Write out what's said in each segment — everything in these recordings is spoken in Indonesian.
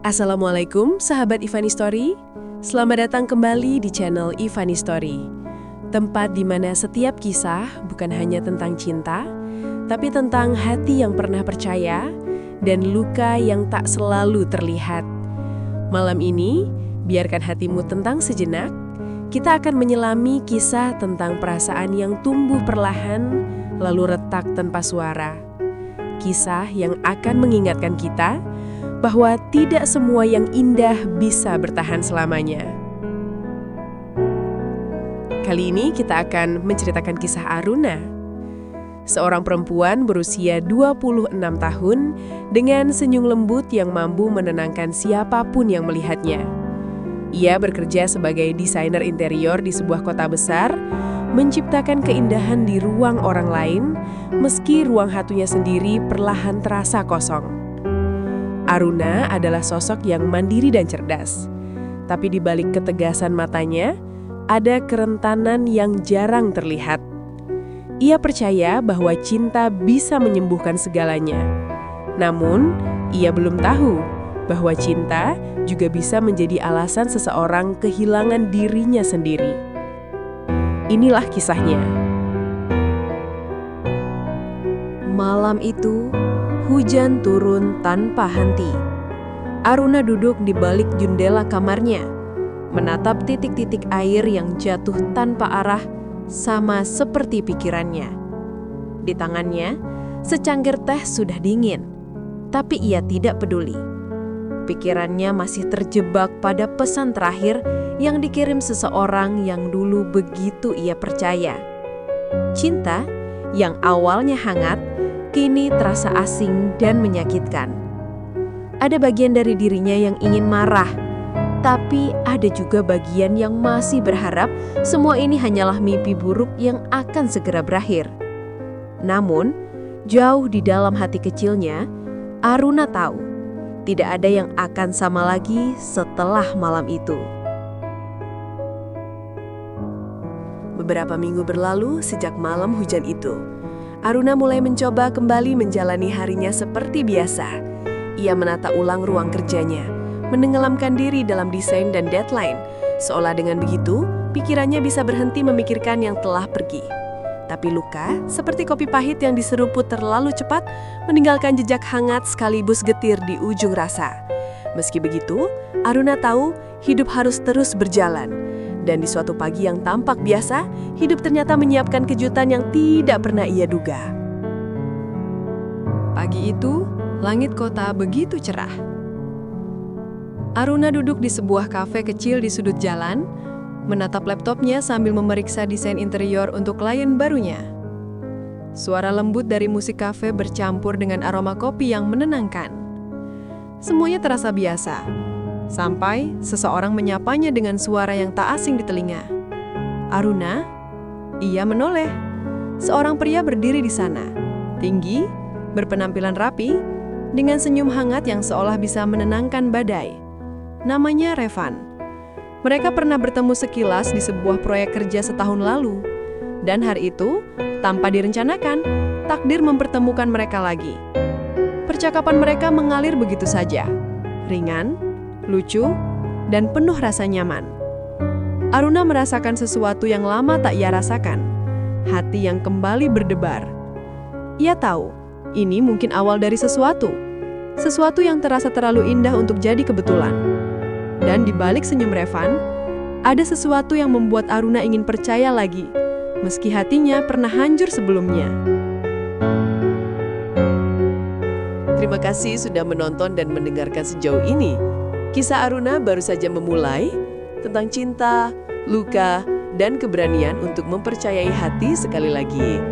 Assalamualaikum sahabat Ivani Story. Selamat datang kembali di channel Ivani Story. Tempat di mana setiap kisah bukan hanya tentang cinta, tapi tentang hati yang pernah percaya dan luka yang tak selalu terlihat. Malam ini, biarkan hatimu tenang sejenak. Kita akan menyelami kisah tentang perasaan yang tumbuh perlahan lalu retak tanpa suara. Kisah yang akan mengingatkan kita bahwa tidak semua yang indah bisa bertahan selamanya. Kali ini kita akan menceritakan kisah Aruna. Seorang perempuan berusia 26 tahun dengan senyum lembut yang mampu menenangkan siapapun yang melihatnya. Ia bekerja sebagai desainer interior di sebuah kota besar, menciptakan keindahan di ruang orang lain, meski ruang hatinya sendiri perlahan terasa kosong. Aruna adalah sosok yang mandiri dan cerdas. Tapi di balik ketegasan matanya, ada kerentanan yang jarang terlihat. Ia percaya bahwa cinta bisa menyembuhkan segalanya. Namun, ia belum tahu bahwa cinta juga bisa menjadi alasan seseorang kehilangan dirinya sendiri. Inilah kisahnya. Malam itu, hujan turun tanpa henti. Aruna duduk di balik jendela kamarnya, menatap titik-titik air yang jatuh tanpa arah, sama seperti pikirannya. Di tangannya, secangkir teh sudah dingin, tapi ia tidak peduli. Pikirannya masih terjebak pada pesan terakhir yang dikirim seseorang yang dulu begitu ia percaya. Cinta yang awalnya hangat, kini terasa asing dan menyakitkan. Ada bagian dari dirinya yang ingin marah, tapi ada juga bagian yang masih berharap semua ini hanyalah mimpi buruk yang akan segera berakhir. Namun, jauh di dalam hati kecilnya, Aruna tahu tidak ada yang akan sama lagi setelah malam itu. Beberapa minggu berlalu sejak malam hujan itu. Aruna mulai mencoba kembali menjalani harinya seperti biasa. Ia menata ulang ruang kerjanya, menenggelamkan diri dalam desain dan deadline, seolah dengan begitu, pikirannya bisa berhenti memikirkan yang telah pergi. Tapi luka, seperti kopi pahit yang diseruput terlalu cepat, meninggalkan jejak hangat sekaligus getir di ujung rasa. Meski begitu, Aruna tahu hidup harus terus berjalan. Dan di suatu pagi yang tampak biasa, hidup ternyata menyiapkan kejutan yang tidak pernah ia duga. Pagi itu, langit kota begitu cerah. Aruna duduk di sebuah kafe kecil di sudut jalan, menatap laptopnya sambil memeriksa desain interior untuk klien barunya. Suara lembut dari musik kafe bercampur dengan aroma kopi yang menenangkan. Semuanya terasa biasa. Sampai seseorang menyapanya dengan suara yang tak asing di telinga. Aruna? Ia menoleh. Seorang pria berdiri di sana. Tinggi, berpenampilan rapi, dengan senyum hangat yang seolah bisa menenangkan badai. Namanya Revan. Mereka pernah bertemu sekilas di sebuah proyek kerja setahun lalu. Dan hari itu, tanpa direncanakan, takdir mempertemukan mereka lagi. Percakapan mereka mengalir begitu saja. Ringan, lucu, dan penuh rasa nyaman. Aruna merasakan sesuatu yang lama tak ia rasakan. Hati yang kembali berdebar. Ia tahu, ini mungkin awal dari sesuatu. Sesuatu yang terasa terlalu indah untuk jadi kebetulan. Dan di balik senyum Revan, ada sesuatu yang membuat Aruna ingin percaya lagi, meski hatinya pernah hancur sebelumnya. Terima kasih sudah menonton dan mendengarkan sejauh ini. Kisah Aruna baru saja memulai tentang cinta, luka, dan keberanian untuk mempercayai hati sekali lagi.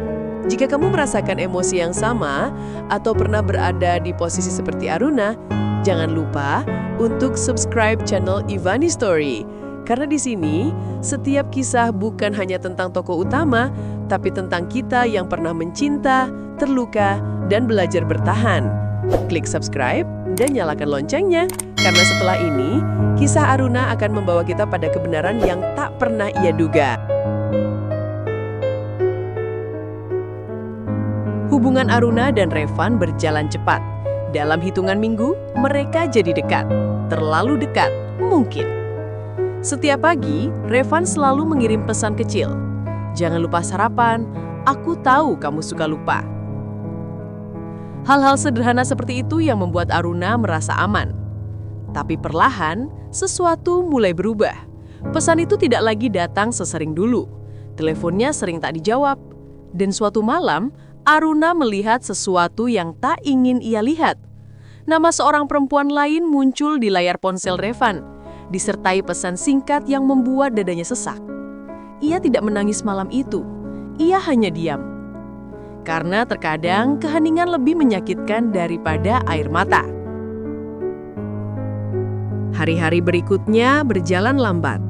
Jika kamu merasakan emosi yang sama atau pernah berada di posisi seperti Aruna, jangan lupa untuk subscribe channel Ivani Story. Karena di sini, setiap kisah bukan hanya tentang tokoh utama, tapi tentang kita yang pernah mencinta, terluka, dan belajar bertahan. Klik subscribe dan nyalakan loncengnya. Karena setelah ini, kisah Aruna akan membawa kita pada kebenaran yang tak pernah ia duga. Hubungan Aruna dan Revan berjalan cepat. Dalam hitungan minggu, mereka jadi dekat. Terlalu dekat, mungkin. Setiap pagi, Revan selalu mengirim pesan kecil. Jangan lupa sarapan, aku tahu kamu suka lupa. Hal-hal sederhana seperti itu yang membuat Aruna merasa aman. Tapi perlahan, sesuatu mulai berubah. Pesan itu tidak lagi datang sesering dulu. Teleponnya sering tak dijawab. Dan suatu malam, Aruna melihat sesuatu yang tak ingin ia lihat. Nama seorang perempuan lain muncul di layar ponsel Revan, disertai pesan singkat yang membuat dadanya sesak. Ia tidak menangis malam itu, ia hanya diam. Karena terkadang keheningan lebih menyakitkan daripada air mata. Hari-hari berikutnya berjalan lambat.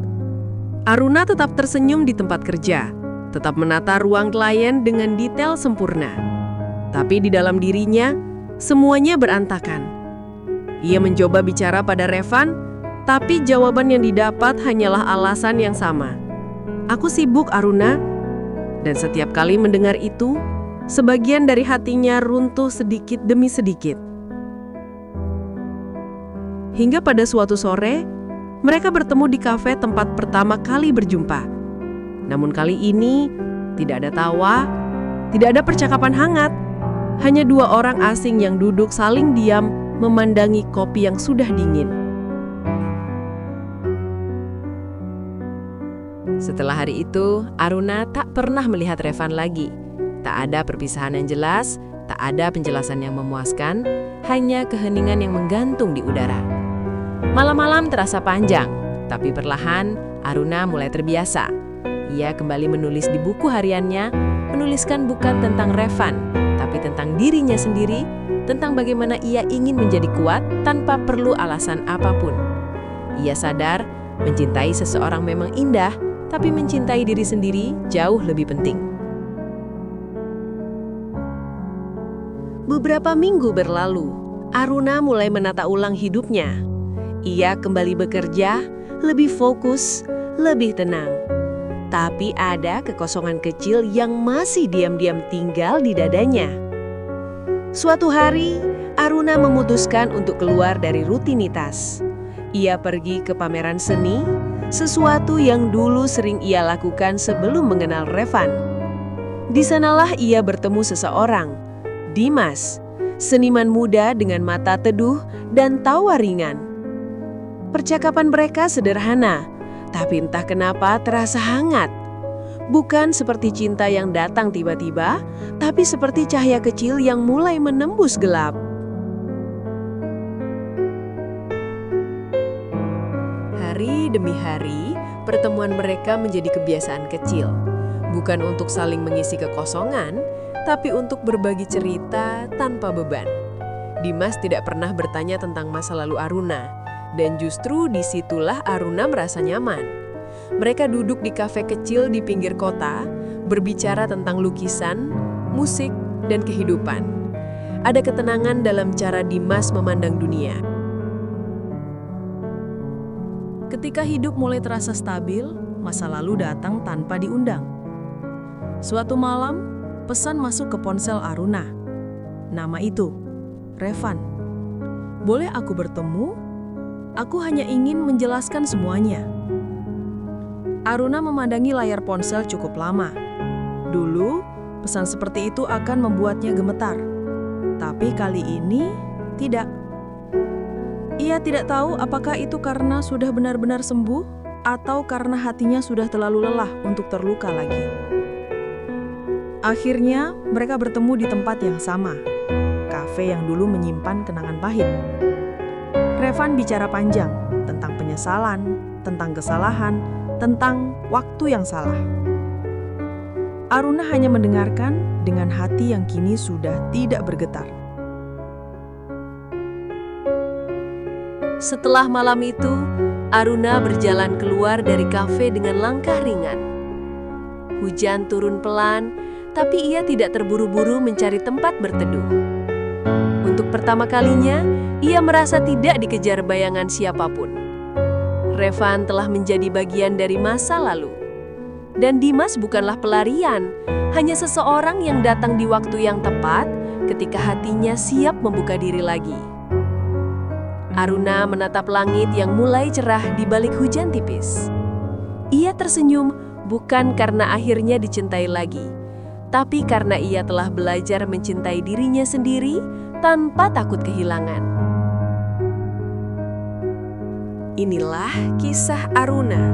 Aruna tetap tersenyum di tempat kerja, tetap menata ruang klien dengan detail sempurna. Tapi di dalam dirinya, semuanya berantakan. Ia mencoba bicara pada Revan, tapi jawaban yang didapat hanyalah alasan yang sama. Aku sibuk, Aruna. Dan setiap kali mendengar itu, sebagian dari hatinya runtuh sedikit demi sedikit. Hingga pada suatu sore, mereka bertemu di kafe tempat pertama kali berjumpa. Namun kali ini, tidak ada tawa, tidak ada percakapan hangat. Hanya dua orang asing yang duduk saling diam memandangi kopi yang sudah dingin. Setelah hari itu, Aruna tak pernah melihat Revan lagi. Tak ada perpisahan yang jelas, tak ada penjelasan yang memuaskan, hanya keheningan yang menggantung di udara. Malam-malam terasa panjang, tapi perlahan Aruna mulai terbiasa. Ia kembali menulis di buku hariannya, menuliskan bukan tentang Revan, tapi tentang dirinya sendiri, tentang bagaimana ia ingin menjadi kuat tanpa perlu alasan apapun. Ia sadar, mencintai seseorang memang indah, tapi mencintai diri sendiri jauh lebih penting. Beberapa minggu berlalu, Aruna mulai menata ulang hidupnya. Ia kembali bekerja, lebih fokus, lebih tenang. Tapi ada kekosongan kecil yang masih diam-diam tinggal di dadanya. Suatu hari, Aruna memutuskan untuk keluar dari rutinitas. Ia pergi ke pameran seni, sesuatu yang dulu sering ia lakukan sebelum mengenal Revan. Di sanalah ia bertemu seseorang, Dimas, seniman muda dengan mata teduh dan tawa ringan. Percakapan mereka sederhana, tapi entah kenapa terasa hangat. Bukan seperti cinta yang datang tiba-tiba, tapi seperti cahaya kecil yang mulai menembus gelap. Hari demi hari, pertemuan mereka menjadi kebiasaan kecil. Bukan untuk saling mengisi kekosongan, tapi untuk berbagi cerita tanpa beban. Dimas tidak pernah bertanya tentang masa lalu Aruna, dan justru disitulah Aruna merasa nyaman. Mereka duduk di kafe kecil di pinggir kota, berbicara tentang lukisan, musik, dan kehidupan. Ada ketenangan dalam cara Dimas memandang dunia. Ketika hidup mulai terasa stabil, masa lalu datang tanpa diundang. Suatu malam, pesan masuk ke ponsel Aruna. Nama itu, Revan. Boleh aku bertemu? Aku hanya ingin menjelaskan semuanya. Aruna memandangi layar ponsel cukup lama. Dulu, pesan seperti itu akan membuatnya gemetar. Tapi kali ini, tidak. Ia tidak tahu apakah itu karena sudah benar-benar sembuh atau karena hatinya sudah terlalu lelah untuk terluka lagi. Akhirnya, mereka bertemu di tempat yang sama. Kafe yang dulu menyimpan kenangan pahit. Revan bicara panjang tentang penyesalan, tentang kesalahan, tentang waktu yang salah. Aruna hanya mendengarkan dengan hati yang kini sudah tidak bergetar. Setelah malam itu, Aruna berjalan keluar dari kafe dengan langkah ringan. Hujan turun pelan, tapi ia tidak terburu-buru mencari tempat berteduh. Untuk pertama kalinya, ia merasa tidak dikejar bayangan siapapun. Revan telah menjadi bagian dari masa lalu. Dan Dimas bukanlah pelarian, hanya seseorang yang datang di waktu yang tepat ketika hatinya siap membuka diri lagi. Aruna menatap langit yang mulai cerah di balik hujan tipis. Ia tersenyum bukan karena akhirnya dicintai lagi, tapi karena ia telah belajar mencintai dirinya sendiri tanpa takut kehilangan. Inilah kisah Aruna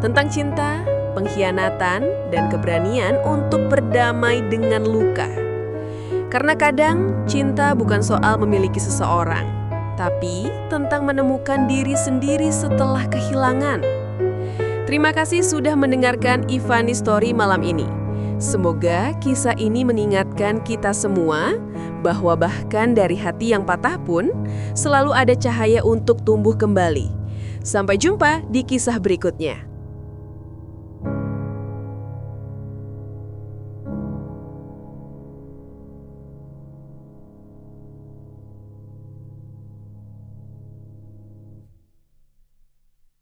tentang cinta, pengkhianatan, dan keberanian untuk berdamai dengan luka. Karena kadang cinta bukan soal memiliki seseorang, tapi tentang menemukan diri sendiri setelah kehilangan. Terima kasih sudah mendengarkan Ifani Story malam ini. Semoga kisah ini mengingatkan kita semua bahwa bahkan dari hati yang patah pun selalu ada cahaya untuk tumbuh kembali. Sampai jumpa di kisah berikutnya.